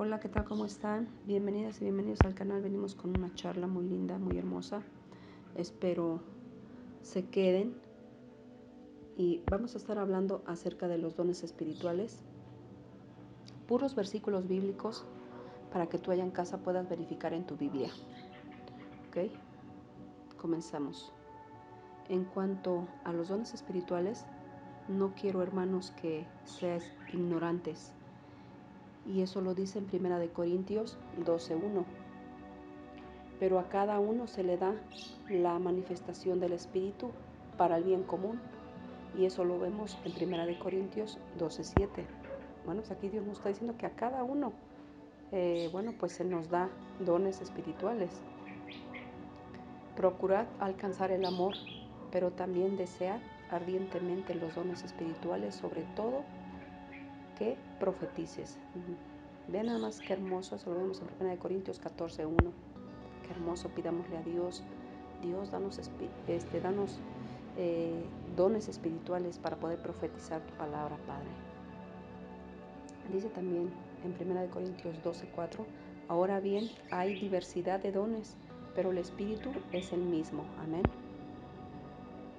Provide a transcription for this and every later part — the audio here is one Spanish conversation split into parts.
Hola, ¿qué tal? ¿Cómo están? Bienvenidas y bienvenidos al canal. Venimos con una charla muy linda, muy hermosa. Espero se queden y vamos a estar hablando acerca de los dones espirituales. Puros versículos bíblicos para que tú allá en casa puedas verificar en tu Biblia. ¿Ok? Comenzamos. En cuanto a los dones espirituales, no quiero, hermanos, que seas ignorantes. Y eso lo dice en 1 Corintios 12:1. Pero a cada uno se le da la manifestación del Espíritu para el bien común. Y eso lo vemos en 1 Corintios 12:7. Bueno, pues aquí Dios nos está diciendo que a cada uno, pues se nos da dones espirituales. Procurad alcanzar el amor, pero también desead ardientemente los dones espirituales, sobre todo que profetices. Vean nada más qué hermoso, eso lo vemos en 1 Corintios 14:1. Qué hermoso, pidámosle a Dios. Dios, danos dones espirituales para poder profetizar tu palabra, Padre. Dice también en 1 Corintios 12:4, ahora bien, hay diversidad de dones, pero el Espíritu es el mismo. Amén.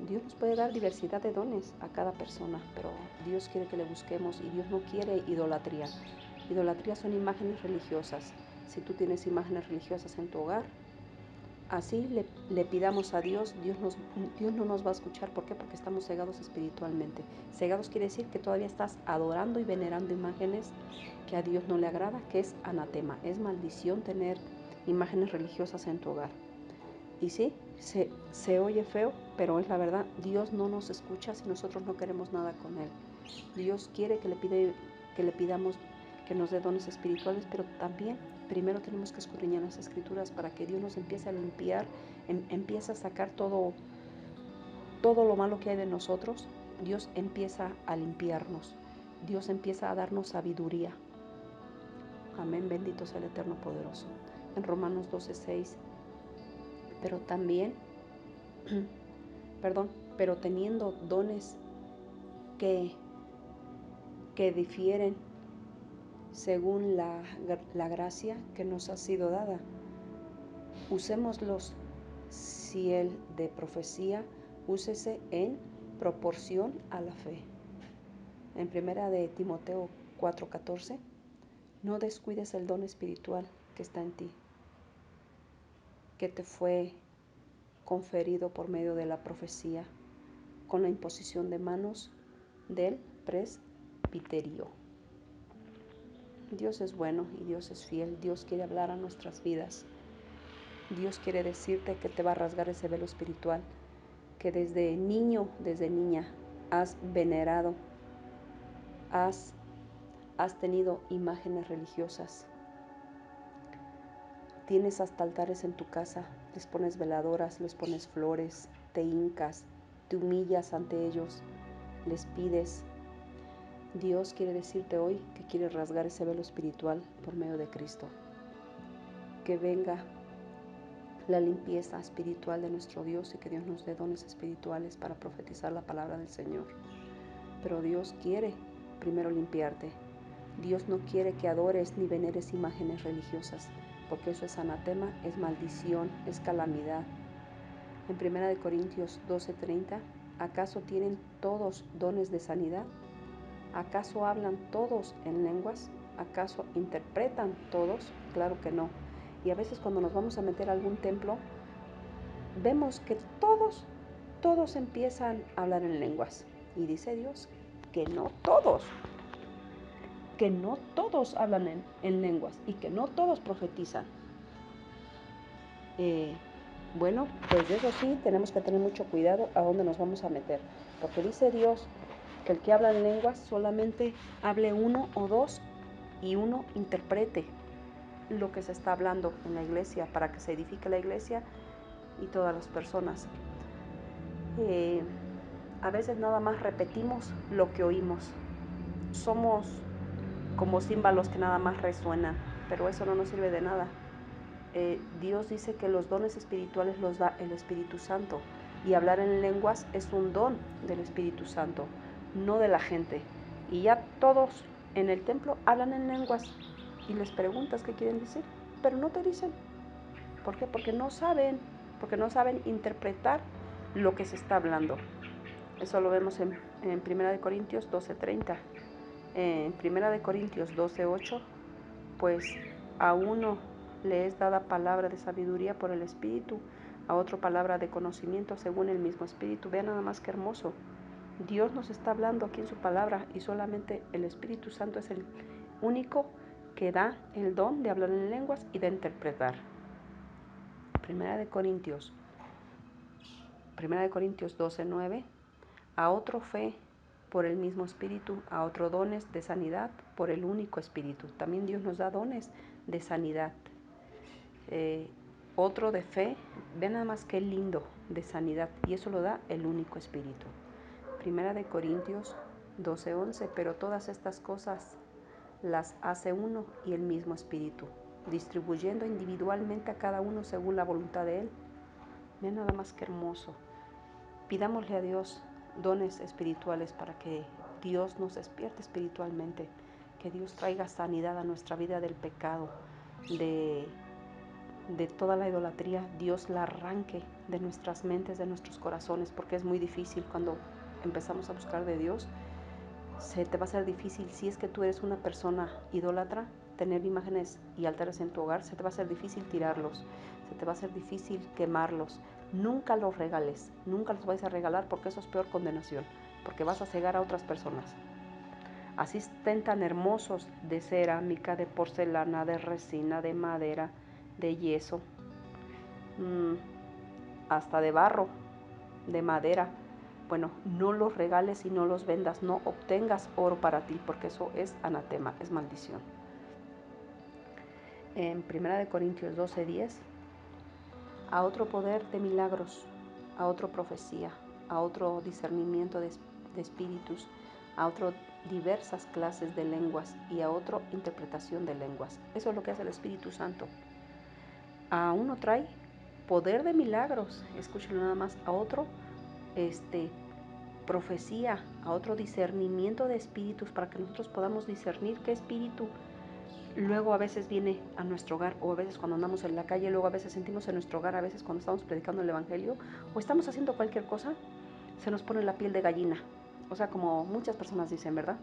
Dios nos puede dar diversidad de dones a cada persona, pero Dios quiere que le busquemos y Dios no quiere idolatría. Idolatría son imágenes religiosas. Si tú tienes imágenes religiosas en tu hogar, así le pidamos a Dios, Dios no nos va a escuchar. ¿Por qué? Porque estamos cegados espiritualmente. Cegados quiere decir que todavía estás adorando y venerando imágenes que a Dios no le agrada, que es anatema. Es maldición tener imágenes religiosas en tu hogar. Y sí, se oye feo, pero es la verdad. Dios no nos escucha si nosotros no queremos nada con Él. Dios quiere que le pidamos que nos dé dones espirituales, pero también primero tenemos que escudriñar las Escrituras para que Dios nos empiece a limpiar, empiece a sacar todo lo malo que hay de nosotros. Dios empieza a limpiarnos. Dios empieza a darnos sabiduría. Amén, bendito sea el Eterno Poderoso. En Romanos 12:6, pero teniendo dones que difieren según la gracia que nos ha sido dada, usémoslos. Si el de profecía, úsese en proporción a la fe. En 1 Timoteo 4:14, no descuides el don espiritual que está en ti, que te fue conferido por medio de la profecía, con la imposición de manos del presbiterio. Dios es bueno y Dios es fiel. Dios quiere hablar a nuestras vidas. Dios quiere decirte que te va a rasgar ese velo espiritual, que desde niño, desde niña, has venerado, has tenido imágenes religiosas. Tienes hasta altares en tu casa, les pones veladoras, les pones flores, te hincas, te humillas ante ellos, les pides. Dios quiere decirte hoy que quiere rasgar ese velo espiritual por medio de Cristo. Que venga la limpieza espiritual de nuestro Dios y que Dios nos dé dones espirituales para profetizar la palabra del Señor. Pero Dios quiere primero limpiarte. Dios no quiere que adores ni veneres imágenes religiosas, porque eso es anatema, es maldición, es calamidad. En 1 Corintios 12:30, ¿acaso tienen todos dones de sanidad? ¿Acaso hablan todos en lenguas? ¿Acaso interpretan todos? Claro que no. Y a veces cuando nos vamos a meter a algún templo, vemos que todos empiezan a hablar en lenguas. Y dice Dios que no todos hablan en lenguas y que no todos profetizan. Pues de eso sí tenemos que tener mucho cuidado a dónde nos vamos a meter, porque dice Dios que el que habla en lenguas solamente hable uno o dos y uno interprete lo que se está hablando en la iglesia para que se edifique la iglesia y todas las personas. A veces nada más repetimos lo que oímos. Somos como címbalos que nada más resuenan, pero eso no nos sirve de nada. Dios dice que los dones espirituales los da el Espíritu Santo, y hablar en lenguas es un don del Espíritu Santo, no de la gente. Y ya todos en el templo hablan en lenguas y les preguntas qué quieren decir, pero no te dicen. ¿Por qué? Porque no saben interpretar lo que se está hablando. Eso lo vemos en 1 Corintios 12:30. En 1 Corintios 12:8, pues a uno le es dada palabra de sabiduría por el Espíritu, a otro palabra de conocimiento según el mismo Espíritu. Vean nada más que hermoso. Dios nos está hablando aquí en su palabra y solamente el Espíritu Santo es el único que da el don de hablar en lenguas y de interpretar. Primera de Corintios 12:9, a otro fe por el mismo Espíritu, a otro dones de sanidad por el único Espíritu. También Dios nos da dones de sanidad. Otro de fe, vean nada más qué lindo, de sanidad, y eso lo da el único Espíritu. Primera de Corintios 12:11, pero todas estas cosas las hace uno y el mismo Espíritu, distribuyendo individualmente a cada uno según la voluntad de Él. Vean nada más que hermoso. Pidámosle a Dios dones espirituales para que Dios nos despierte espiritualmente, que Dios traiga sanidad a nuestra vida del pecado, de toda la idolatría. Dios la arranque de nuestras mentes, de nuestros corazones, porque es muy difícil cuando empezamos a buscar de Dios. Se te va a hacer difícil, si es que tú eres una persona idólatra, tener imágenes y altares en tu hogar, se te va a hacer difícil tirarlos, se te va a hacer difícil quemarlos. Nunca los regales, nunca los vayas a regalar, porque eso es peor condenación, porque vas a cegar a otras personas. Así estén tan hermosos, de cerámica, de porcelana, de resina, de madera, de yeso, hasta de barro, de madera. Bueno, no los regales y no los vendas, no obtengas oro para ti, porque eso es anatema, es maldición. En 1 Corintios 12:10, a otro poder de milagros, a otro profecía, a otro discernimiento de espíritus, a otro diversas clases de lenguas y a otro interpretación de lenguas. Eso es lo que hace el Espíritu Santo. A uno trae poder de milagros, escúchenlo nada más, a otro profecía, a otro discernimiento de espíritus, para que nosotros podamos discernir qué espíritu luego a veces viene a nuestro hogar, o a veces cuando andamos en la calle, luego a veces sentimos en nuestro hogar, a veces cuando estamos predicando el Evangelio o estamos haciendo cualquier cosa, se nos pone la piel de gallina. O sea, como muchas personas dicen, ¿verdad?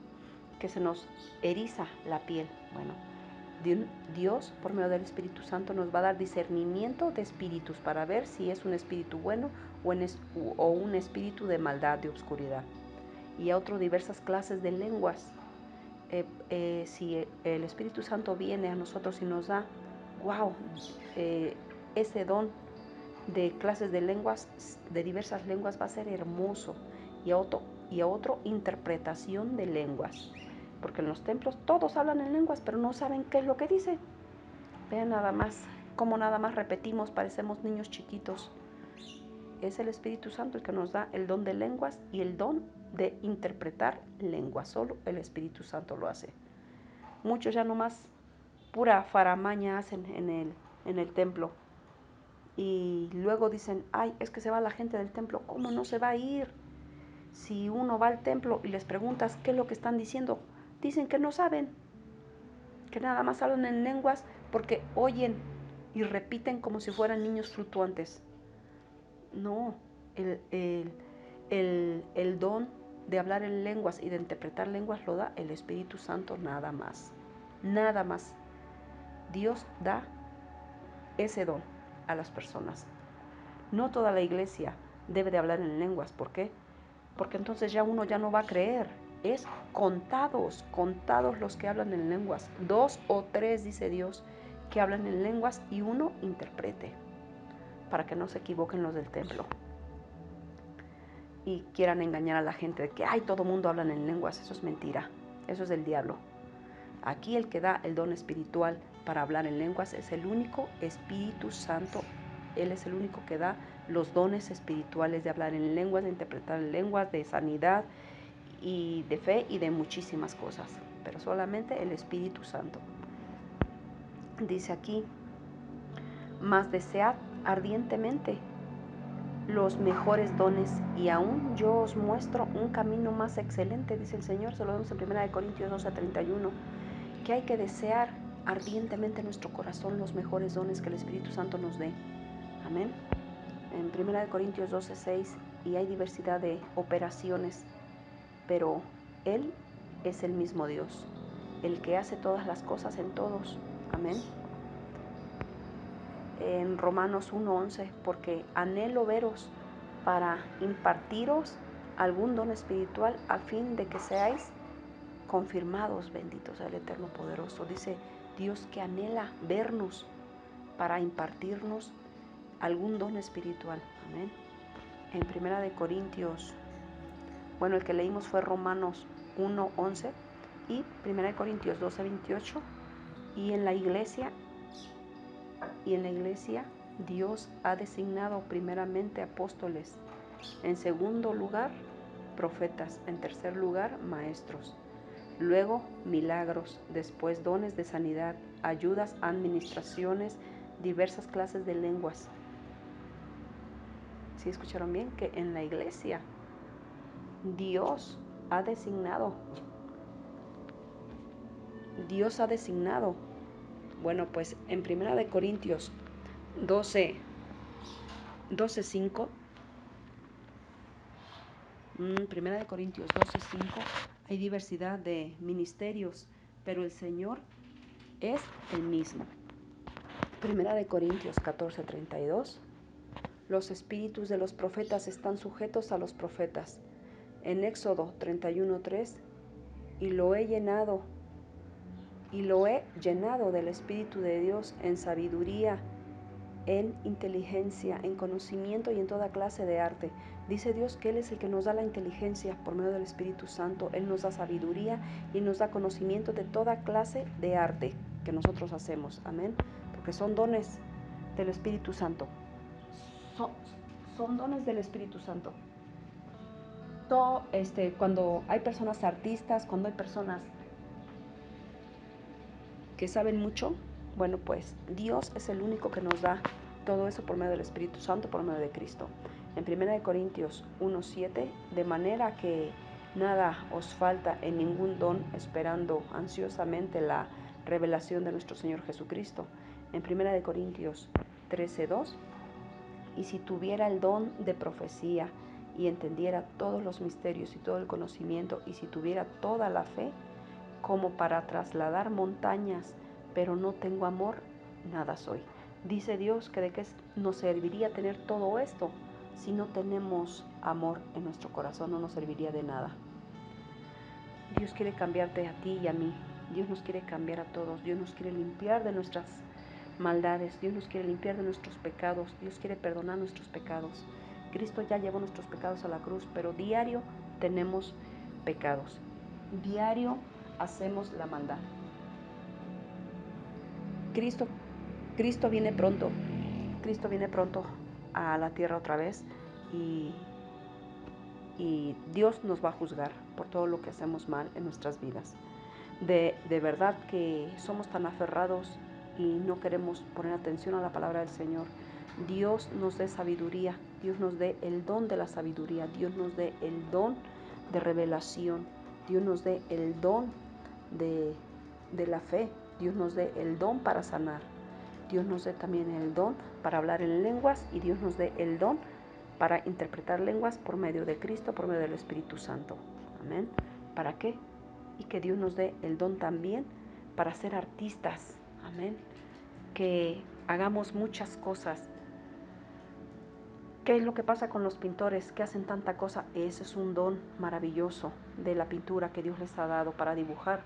Que se nos eriza la piel. Bueno, Dios, por medio del Espíritu Santo, nos va a dar discernimiento de espíritus para ver si es un espíritu bueno o un espíritu de maldad, de oscuridad. Y a otro diversas clases de lenguas. Si el Espíritu Santo viene a nosotros y nos da, ese don de clases de lenguas, de diversas lenguas, va a ser hermoso. Y a otro interpretación de lenguas. Porque en los templos todos hablan en lenguas, pero no saben qué es lo que dicen. Vean nada más, cómo nada más repetimos, parecemos niños chiquitos. Es el Espíritu Santo el que nos da el don de lenguas y el don de interpretar lenguas. Solo el Espíritu Santo lo hace. Muchos ya nomás pura faramaña hacen en el templo. Y luego dicen, ay, es que se va la gente del templo. ¿Cómo no se va a ir? Si uno va al templo y les preguntas qué es lo que están diciendo, dicen que no saben, que nada más hablan en lenguas porque oyen y repiten como si fueran niños fluctuantes. No, el don de hablar en lenguas y de interpretar lenguas lo da el Espíritu Santo, nada más. Nada más. Dios da ese don a las personas. No toda la iglesia debe de hablar en lenguas. ¿Por qué? Porque entonces ya uno ya no va a creer. Es contados los que hablan en lenguas. 2 o 3, dice Dios, que hablan en lenguas y uno interprete, para que no se equivoquen los del templo y quieran engañar a la gente de que ay, todo mundo habla en lenguas. Eso es mentira, eso es del diablo. Aquí el que da el don espiritual para hablar en lenguas es el único Espíritu Santo. Él es el único que da los dones espirituales de hablar en lenguas, de interpretar en lenguas, de sanidad y de fe y de muchísimas cosas, pero solamente el Espíritu Santo. Dice aquí, mas desead ardientemente los mejores dones y aún yo os muestro un camino más excelente, dice el Señor. Se lo vemos en 1 Corintios 12:31, que hay que desear ardientemente en nuestro corazón los mejores dones que el Espíritu Santo nos dé. Amén. En 1 Corintios 12:6, y hay diversidad de operaciones, pero Él es el mismo Dios, el que hace todas las cosas en todos. Amén. En Romanos 1:11, porque anhelo veros para impartiros algún don espiritual a fin de que seáis confirmados. Bendito sea el Eterno Poderoso. Dice Dios que anhela vernos para impartirnos algún don espiritual. Amén. En 1 Corintios, el que leímos fue Romanos 1:11 y 1 Corintios 12:28. Y en la iglesia Dios ha designado primeramente apóstoles, en segundo lugar profetas, en tercer lugar maestros, luego milagros, después dones de sanidad, ayudas, administraciones, diversas clases de lenguas. ¿Sí escucharon bien? Que en la iglesia Dios ha designado. Bueno, pues en 1 Corintios 12:5, 1 Corintios 12:5, hay diversidad de ministerios, pero el Señor es el mismo. 1 Corintios 14:32, los espíritus de los profetas están sujetos a los profetas. En Éxodo 31:3, y lo he llenado del Espíritu de Dios en sabiduría, en inteligencia, en conocimiento y en toda clase de arte. Dice Dios que Él es el que nos da la inteligencia por medio del Espíritu Santo. Él nos da sabiduría y nos da conocimiento de toda clase de arte que nosotros hacemos. Amén. Porque son dones del Espíritu Santo. Son dones del Espíritu Santo. Cuando hay personas artistas, cuando hay personas que saben mucho, bueno, pues Dios es el único que nos da todo eso por medio del Espíritu Santo, por medio de Cristo. En 1 Corintios 1:7, de manera que nada os falta en ningún don, esperando ansiosamente la revelación de nuestro Señor Jesucristo. En 1 Corintios 13:2, y si tuviera el don de profecía y entendiera todos los misterios y todo el conocimiento, y si tuviera toda la fe como para trasladar montañas, pero no tengo amor, nada soy. Dice Dios que de qué nos serviría tener todo esto si no tenemos amor en nuestro corazón, no nos serviría de nada. Dios quiere cambiarte a ti y a mí. Dios nos quiere cambiar a todos. Dios nos quiere limpiar de nuestras maldades. Dios nos quiere limpiar de nuestros pecados. Dios quiere perdonar nuestros pecados. Cristo ya llevó nuestros pecados a la cruz, pero diario tenemos pecados. Diario hacemos la maldad. Cristo viene pronto. Cristo viene pronto a la tierra otra vez y Dios nos va a juzgar por todo lo que hacemos mal en nuestras vidas. De verdad que somos tan aferrados y no queremos poner atención a la palabra del Señor. Dios nos dé sabiduría, Dios nos dé el don de la sabiduría, Dios nos dé el don de revelación, Dios nos dé el don de la fe, Dios nos dé el don para sanar, Dios nos dé también el don para hablar en lenguas y Dios nos dé el don para interpretar lenguas por medio de Cristo, por medio del Espíritu Santo. Amén. ¿Para qué? Y que Dios nos dé el don también para ser artistas. Amén. Que hagamos muchas cosas. ¿Qué es lo que pasa con los pintores que hacen tanta cosa? Ese es un don maravilloso de la pintura que Dios les ha dado para dibujar.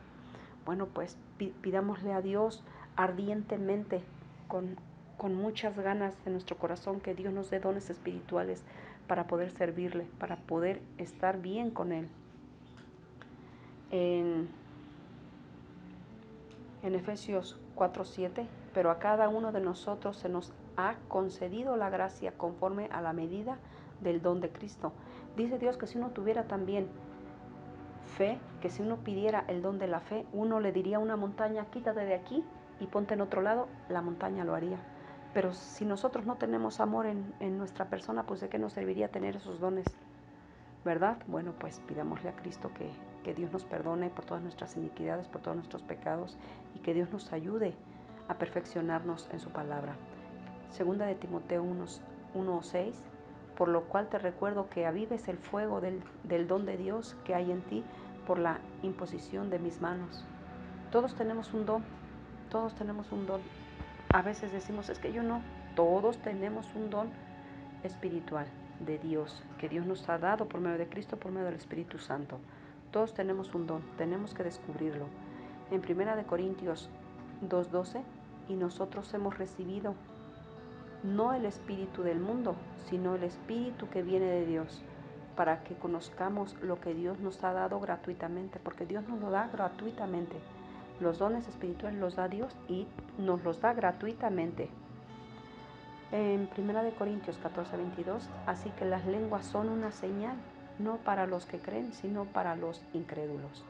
Bueno, pues pidámosle a Dios ardientemente, con muchas ganas de nuestro corazón, que Dios nos dé dones espirituales para poder servirle, para poder estar bien con Él. En Efesios 4:7, pero a cada uno de nosotros se nos ha concedido la gracia conforme a la medida del don de Cristo. Dice Dios que si uno tuviera también fe, que si uno pidiera el don de la fe, uno le diría a una montaña, quítate de aquí y ponte en otro lado, la montaña lo haría. Pero si nosotros no tenemos amor en nuestra persona, pues ¿de qué nos serviría tener esos dones? ¿Verdad? Bueno, pues pidámosle a Cristo que que Dios nos perdone por todas nuestras iniquidades, por todos nuestros pecados, y que Dios nos ayude a perfeccionarnos en su palabra. Segunda de Timoteo 1:6, por lo cual te recuerdo que avives el fuego del don de Dios que hay en ti por la imposición de mis manos. Todos tenemos un don, todos tenemos un don. A veces decimos, es que yo no. Todos tenemos un don espiritual de Dios, que Dios nos ha dado por medio de Cristo, por medio del Espíritu Santo. Todos tenemos un don, tenemos que descubrirlo. En 1 Corintios 2:12, y nosotros hemos recibido no el espíritu del mundo, sino el espíritu que viene de Dios, para que conozcamos lo que Dios nos ha dado gratuitamente, porque Dios nos lo da gratuitamente. Los dones espirituales los da Dios y nos los da gratuitamente. En 1 Corintios 14:22, así que las lenguas son una señal, no para los que creen, sino para los incrédulos.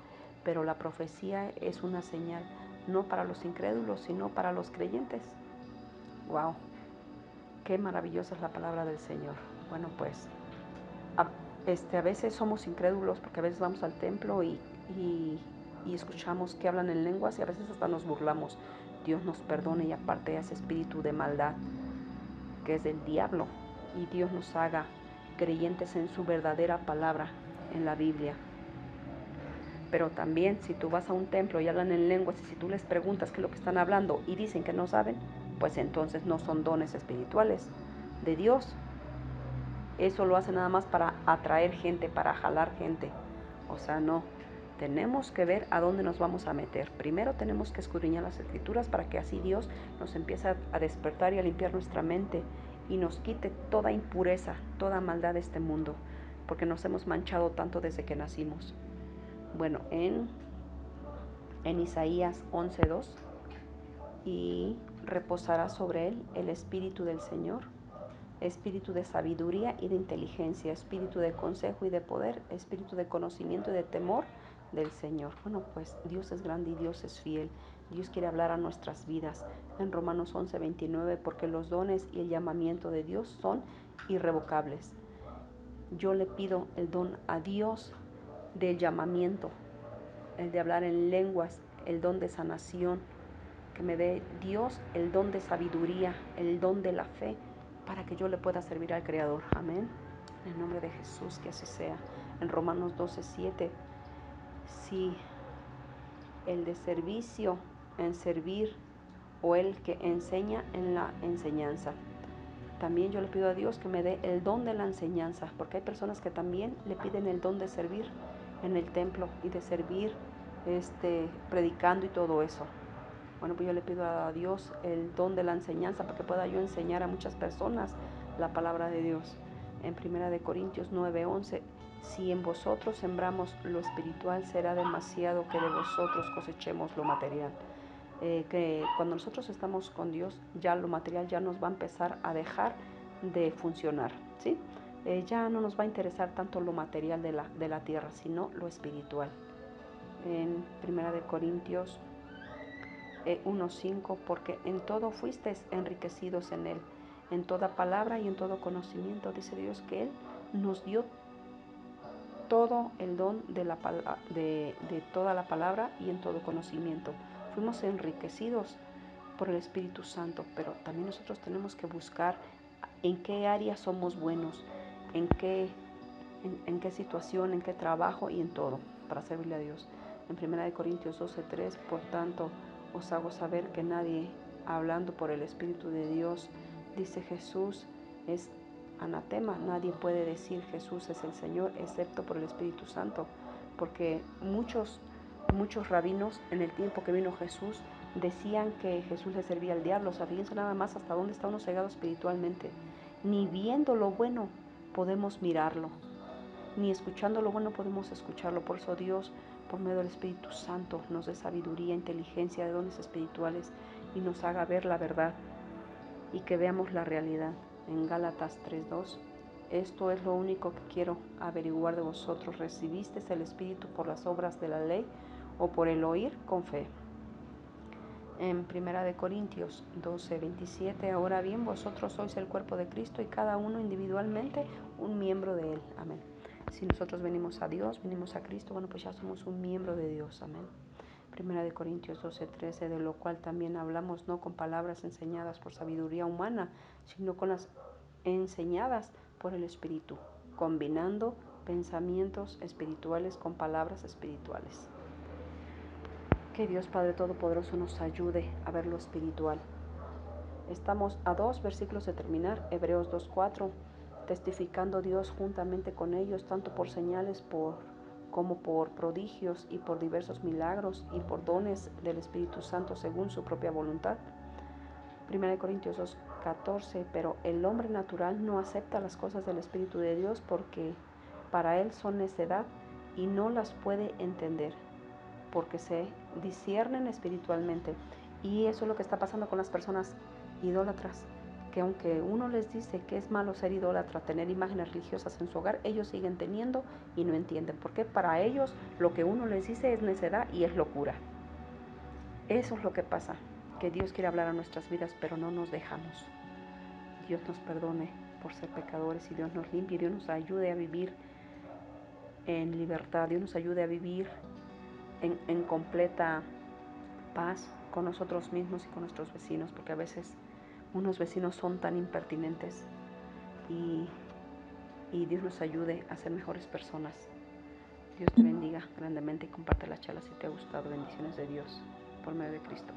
Pero la profecía es una señal, no para los incrédulos, sino para los creyentes. ¡Wow! Qué maravillosa es la palabra del Señor. Bueno, pues a veces somos incrédulos porque a veces vamos al templo y escuchamos que hablan en lenguas y a veces hasta nos burlamos. Dios nos perdone y aparte ese espíritu de maldad que es del diablo, y Dios nos haga creyentes en su verdadera palabra en la Biblia. Pero también si tú vas a un templo y hablan en lenguas y si tú les preguntas qué es lo que están hablando y dicen que no saben, pues entonces no son dones espirituales de Dios. Eso lo hace nada más para atraer gente, para jalar gente. O sea, no. Tenemos que ver a dónde nos vamos a meter. Primero tenemos que escudriñar las Escrituras para que así Dios nos empiece a despertar y a limpiar nuestra mente y nos quite toda impureza, toda maldad de este mundo, porque nos hemos manchado tanto desde que nacimos. Bueno, en Isaías 11:2, y reposará sobre él el Espíritu del Señor, espíritu de sabiduría y de inteligencia, espíritu de consejo y de poder, espíritu de conocimiento y de temor del Señor. Bueno, pues Dios es grande y Dios es fiel. Dios quiere hablar a nuestras vidas. En Romanos 11:29, porque los dones y el llamamiento de Dios son irrevocables. Yo le pido el don a Dios del llamamiento, el de hablar en lenguas, el don de sanación, que me dé Dios el don de sabiduría, el don de la fe, para que yo le pueda servir al Creador. Amén. En el nombre de Jesús, que así sea. En Romanos 12:7, sí, el de servicio en servir, o el que enseña en la enseñanza. También yo le pido a Dios que me dé el don de la enseñanza, porque hay personas que también le piden el don de servir en el templo y de servir predicando y todo eso. Bueno, pues yo le pido a Dios el don de la enseñanza para que pueda yo enseñar a muchas personas la palabra de Dios. En 1 Corintios 9:11, si en vosotros sembramos lo espiritual, será demasiado que de vosotros cosechemos lo material. Que cuando nosotros estamos con Dios, ya lo material ya nos va a empezar a dejar de funcionar, ¿sí? Ya no nos va a interesar tanto lo material de la tierra, sino lo espiritual. En 1 Corintios 1:5, porque en todo fuisteis enriquecidos en él, en toda palabra y en todo conocimiento. Dice Dios que él nos dio todo el don de toda la palabra y en todo conocimiento. Fuimos enriquecidos por el Espíritu Santo, pero también nosotros tenemos que buscar en qué área somos buenos, en qué situación, en qué trabajo y en todo, para servirle a Dios. En 1 Corintios 12:3, por tanto, os hago saber que nadie, hablando por el Espíritu de Dios, dice Jesús es anatema. Nadie puede decir Jesús es el Señor, excepto por el Espíritu Santo, porque muchos rabinos en el tiempo que vino Jesús decían que Jesús le servía al diablo. O sea, fíjense nada más hasta dónde está uno cegado espiritualmente. Ni viendo lo bueno podemos mirarlo, ni escuchando lo bueno podemos escucharlo. Por eso Dios, por medio del Espíritu Santo, nos dé sabiduría, inteligencia, de dones espirituales y nos haga ver la verdad y que veamos la realidad. En Gálatas 3:2, esto es lo único que quiero averiguar de vosotros: ¿recibisteis el Espíritu por las obras de la ley o por el oír con fe? En 1 Corintios 12:27, ahora bien, vosotros sois el cuerpo de Cristo y cada uno individualmente un miembro de él. Amén. Si nosotros venimos a Dios, venimos a Cristo, bueno, pues ya somos un miembro de Dios, amén. Primera de Corintios 12:13, de lo cual también hablamos, no con palabras enseñadas por sabiduría humana, sino con las enseñadas por el Espíritu, combinando pensamientos espirituales con palabras espirituales. Que Dios Padre Todopoderoso nos ayude a ver lo espiritual. Estamos a 2 versículos de terminar, Hebreos 2:4, testificando Dios juntamente con ellos, tanto por señales como por prodigios y por diversos milagros y por dones del Espíritu Santo según su propia voluntad. 1 Corintios 2:14, pero el hombre natural no acepta las cosas del Espíritu de Dios porque para él son necedad y no las puede entender, porque se disciernen espiritualmente. Y eso es lo que está pasando con las personas idólatras, que aunque uno les dice que es malo ser idólatra, tener imágenes religiosas en su hogar, ellos siguen teniendo y no entienden, porque para ellos lo que uno les dice es necedad y es locura. Eso es lo que pasa, que Dios quiere hablar a nuestras vidas, pero no nos dejamos. Dios nos perdone por ser pecadores y Dios nos limpie, Dios nos ayude a vivir en libertad, Dios nos ayude a vivir en completa paz con nosotros mismos y con nuestros vecinos, porque a veces unos vecinos son tan impertinentes y Dios nos ayude a ser mejores personas. Dios te bendiga grandemente y comparte la charla si te ha gustado. Bendiciones de Dios por medio de Cristo.